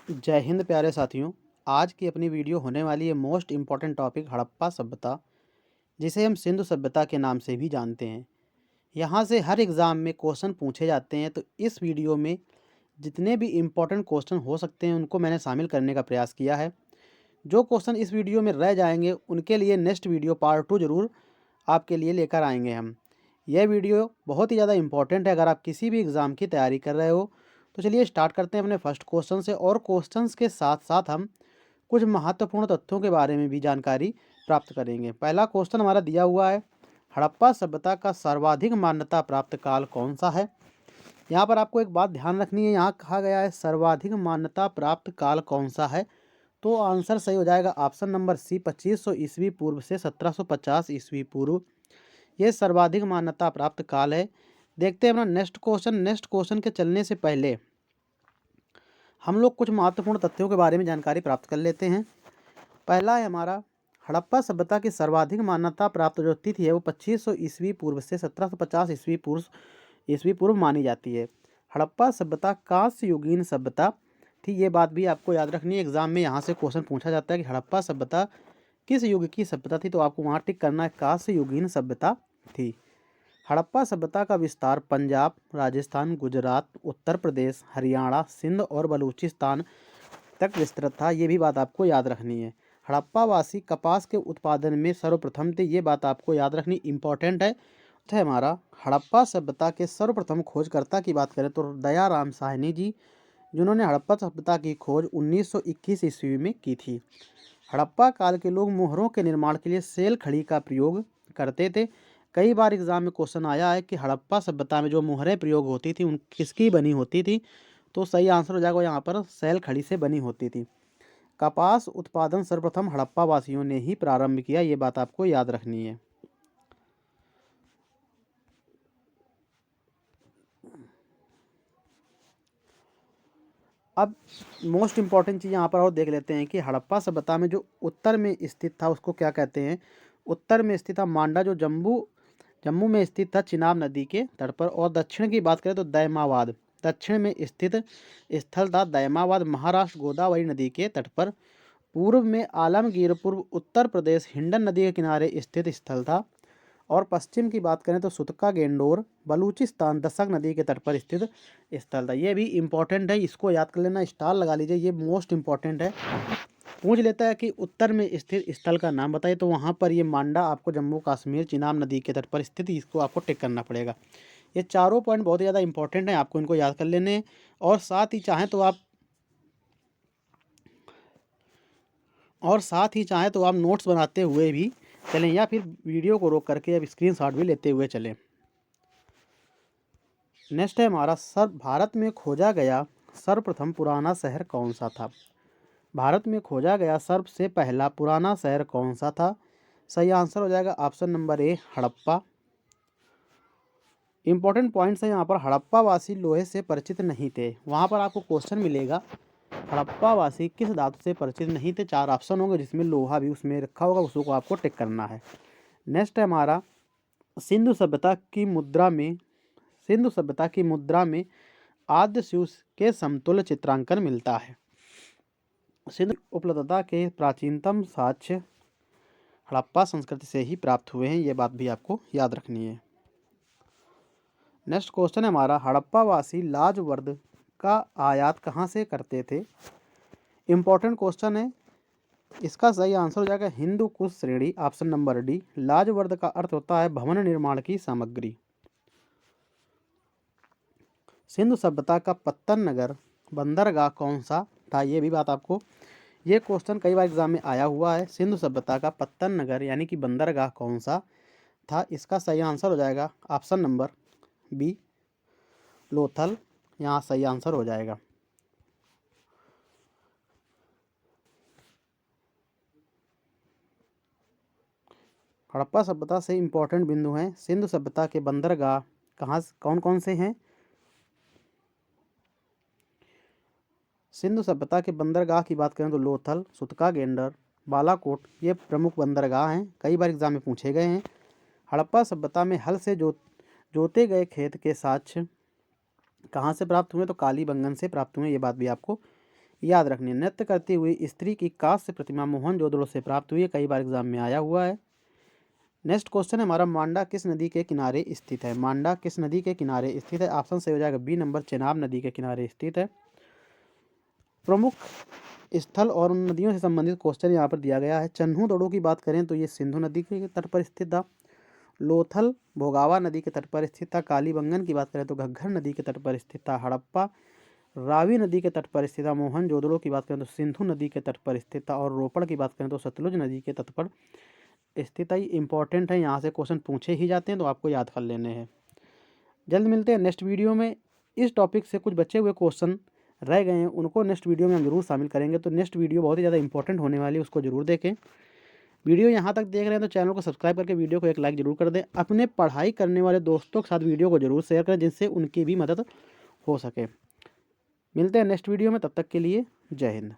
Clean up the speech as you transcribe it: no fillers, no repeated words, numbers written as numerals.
जय हिंद प्यारे साथियों। आज की अपनी वीडियो होने वाली है मोस्ट इम्पॉर्टेंट टॉपिक हड़प्पा सभ्यता, जिसे हम सिंधु सभ्यता के नाम से भी जानते हैं। यहाँ से हर एग्ज़ाम में क्वेश्चन पूछे जाते हैं, तो इस वीडियो में जितने भी इम्पॉर्टेंट क्वेश्चन हो सकते हैं उनको मैंने शामिल करने का प्रयास किया है। जो क्वेश्चन इस वीडियो में रह जाएंगे उनके लिए नेक्स्ट वीडियो पार्ट 2 ज़रूर आपके लिए लेकर आएंगे हम। यह वीडियो बहुत ही ज़्यादा इम्पॉर्टेंट है अगर आप किसी भी एग्ज़ाम की तैयारी कर रहे हो। तो चलिए स्टार्ट करते हैं अपने फर्स्ट क्वेश्चन से, और क्वेश्चंस के साथ साथ हम कुछ महत्वपूर्ण तथ्यों के बारे में भी जानकारी प्राप्त करेंगे। पहला क्वेश्चन हमारा दिया हुआ है, हड़प्पा सभ्यता का सर्वाधिक मान्यता प्राप्त काल कौन सा है। यहाँ पर आपको एक बात ध्यान रखनी है, यहाँ कहा गया है सर्वाधिक मान्यता प्राप्त काल कौन सा है, तो आंसर सही हो जाएगा ऑप्शन नंबर सी, 2500 ईस्वी पूर्व से 1750 ईस्वी पूर्व। ये सर्वाधिक मान्यता प्राप्त काल है। देखते हैं अपना नेक्स्ट क्वेश्चन। नेक्स्ट क्वेश्चन के चलने से पहले हम लोग कुछ महत्वपूर्ण तथ्यों के बारे में जानकारी प्राप्त कर लेते हैं। पहला है हमारा, हड़प्पा सभ्यता की सर्वाधिक मान्यता प्राप्त जो तिथि है वो 2500 ईस्वी पूर्व से 1750 ईस्वी पूर्व मानी जाती है। हड़प्पा सभ्यता कांस्य युगीन सभ्यता थी, ये बात भी आपको याद रखनी है। एग्जाम में यहाँ से क्वेश्चन पूछा जाता है कि हड़प्पा सभ्यता किस युग की सभ्यता थी, तो आपको वहाँ टिक करना है कांस्य युगीन सभ्यता थी। हड़प्पा सभ्यता का विस्तार पंजाब, राजस्थान, गुजरात, उत्तर प्रदेश, हरियाणा, सिंध और बलूचिस्तान तक विस्तृत था, ये भी बात आपको याद रखनी है। हड़प्पावासी कपास के उत्पादन में सर्वप्रथम थे, ये बात आपको याद रखनी इंपॉर्टेंट है। तो हमारा हड़प्पा सभ्यता के सर्वप्रथम खोजकर्ता की बात करें तो दयाराम साहनी जी, जिन्होंने हड़प्पा सभ्यता की खोज 1921 ईस्वी में की थी। हड़प्पा काल के लोग मोहरों के निर्माण के लिए सेल खड़ी का प्रयोग करते थे। कई बार एग्जाम में क्वेश्चन आया है कि हड़प्पा सभ्यता में जो मोहरें प्रयोग होती थी उन किसकी बनी होती थी, तो सही आंसर हो जाएगा यहाँ पर सेल खड़ी से बनी होती थी। कपास उत्पादन सर्वप्रथम हड़प्पा वासियों ने ही प्रारंभ किया, ये बात आपको याद रखनी है। अब मोस्ट इम्पॉर्टेंट चीज़ यहाँ पर और देख लेते हैं कि हड़प्पा सभ्यता में जो उत्तर में स्थित था उसको क्या कहते हैं। उत्तर में स्थित था मांडा, जो जम्मू में स्थित था चिनाब नदी के तट पर। और दक्षिण की बात करें तो दैमाबाद, दक्षिण में स्थित स्थल था दैमाबाद, महाराष्ट्र गोदावरी नदी के तट पर। पूर्व में आलमगीर, पूर्व उत्तर प्रदेश हिंडन नदी के किनारे स्थित स्थल था। और पश्चिम की बात करें तो सुतका गेंडोर, बलूचिस्तान, दशक नदी के तट पर स्थित स्थल था। ये भी इम्पोर्टेंट है, इसको याद कर लेना, स्टार लगा लीजिए, ये मोस्ट इम्पोर्टेंट है। पूछ लेता है कि उत्तर में स्थित स्थल का नाम बताइए, तो वहाँ पर ये मांडा आपको जम्मू कश्मीर चिनाब नदी के तट पर स्थित, इसको आपको टिक करना पड़ेगा। ये चारों पॉइंट बहुत ही ज़्यादा इंपॉर्टेंट हैं, आपको इनको याद कर लेने हैं। और साथ ही चाहें तो आप नोट्स बनाते हुए भी चलें, या फिर वीडियो को रोक करके अब स्क्रीनशॉट भी लेते हुए चलें। नेक्स्ट है हमारा, भारत में खोजा गया सर्वप्रथम पुराना शहर कौन सा था। भारत में खोजा गया सबसे पहला पुराना शहर कौन सा था। सही आंसर हो जाएगा option number A, Harappa. Important points है यहाँ पर, हड़प्पा वासी लोहे से परिचित नहीं थे। वहाँ पर आपको क्वेश्चन मिलेगा हड़प्पा वासी किस धातु से परिचित नहीं थे। 4 ऑप्शन होंगे जिसमें लोहा भी उसमें रखा होगा, उसको आपको टिक करना है। नेक्स्ट है हमारा, सिंधु सभ्यता की मुद्रा में आद्य शिव के समतुल्य चित्रांकन मिलता है। सिंधु उपलब्धता के प्राचीनतम साक्ष्य हड़प्पा संस्कृति से ही प्राप्त हुए हैं, ये बात भी आपको याद रखनी है। नेक्स्ट क्वेश्चन है हमारा, हड़प्पा वासी लाजवर्द का आयात कहाँ से करते थे। इंपॉर्टेंट क्वेश्चन है, इसका सही आंसर हो जाएगा हिंदू कुश श्रेणी, ऑप्शन नंबर डी। लाजवर्द का अर्थ होता है भवन निर्माण की सामग्री। सिंधु सभ्यता का पत्तन नगर बंदरगाह कौन सा था, ये भी बात आपको, ये क्वेश्चन कई बार एग्जाम में आया हुआ है। सिंधु सभ्यता का पत्तन नगर यानी कि बंदरगाह कौन सा था, इसका सही आंसर हो जाएगा ऑप्शन नंबर बी, लोथल, यहाँ सही आंसर हो जाएगा। हड़प्पा सभ्यता से इंपॉर्टेंट बिंदु हैं, सिंधु सभ्यता के बंदरगाह कौन कौन से हैं। सिंधु सभ्यता के बंदरगाह की बात करें तो लोथल, सुतका गेंडर, बालाकोट, ये प्रमुख बंदरगाह हैं, कई बार एग्जाम में पूछे गए हैं। हड़प्पा सभ्यता में हल से जोते गए खेत के साक्ष्य कहाँ से प्राप्त हुए, तो कालीबंगन से प्राप्त हुए, ये बात भी आपको याद रखनी, नृत्य करती हुई स्त्री की कांस्य प्रतिमा मोहनजोदड़ो से प्राप्त हुई है, कई बार एग्जाम में आया हुआ है। नेक्स्ट क्वेश्चन है हमारा, मांडा किस नदी के किनारे स्थित है? मांडा किस नदी के किनारे स्थित है? ऑप्शन से हो जाएगा बी नंबर, चेनाब नदी के किनारे स्थित है। प्रमुख स्थल और उन नदियों से संबंधित क्वेश्चन यहाँ पर दिया गया है। चन्हू दड़ो की बात करें तो ये सिंधु नदी के तट पर स्थित था। लोथल भोगावा नदी के तट पर स्थित था। कालीबंगन की बात करें तो घग्घर नदी के तट पर स्थित था। हड़प्पा रावी नदी के तट पर स्थित था। मोहनजोदड़ो की बात करें तो सिंधु नदी के तट पर स्थित था। और रोपड़ की बात करें तो सतलुज नदी के तट पर स्थित है। इंपॉर्टेंट है, यहाँ से क्वेश्चन पूछे ही जाते हैं तो आपको याद कर लेने हैं। जल्द मिलते हैं नेक्स्ट वीडियो में। इस टॉपिक से कुछ बचे हुए क्वेश्चन रह गए हैं, उनको नेक्स्ट वीडियो में हम जरूर शामिल करेंगे। तो नेक्स्ट वीडियो बहुत ही ज़्यादा इंपॉर्टेंट होने वाली है, उसको जरूर देखें। वीडियो यहाँ तक देख रहे हैं तो चैनल को सब्सक्राइब करके वीडियो को एक लाइक जरूर कर दें। अपने पढ़ाई करने वाले दोस्तों के साथ वीडियो को जरूर शेयर करें, जिससे उनकी भी मदद हो सके। मिलते हैं नेक्स्ट वीडियो में, तब तक के लिए जय हिंद।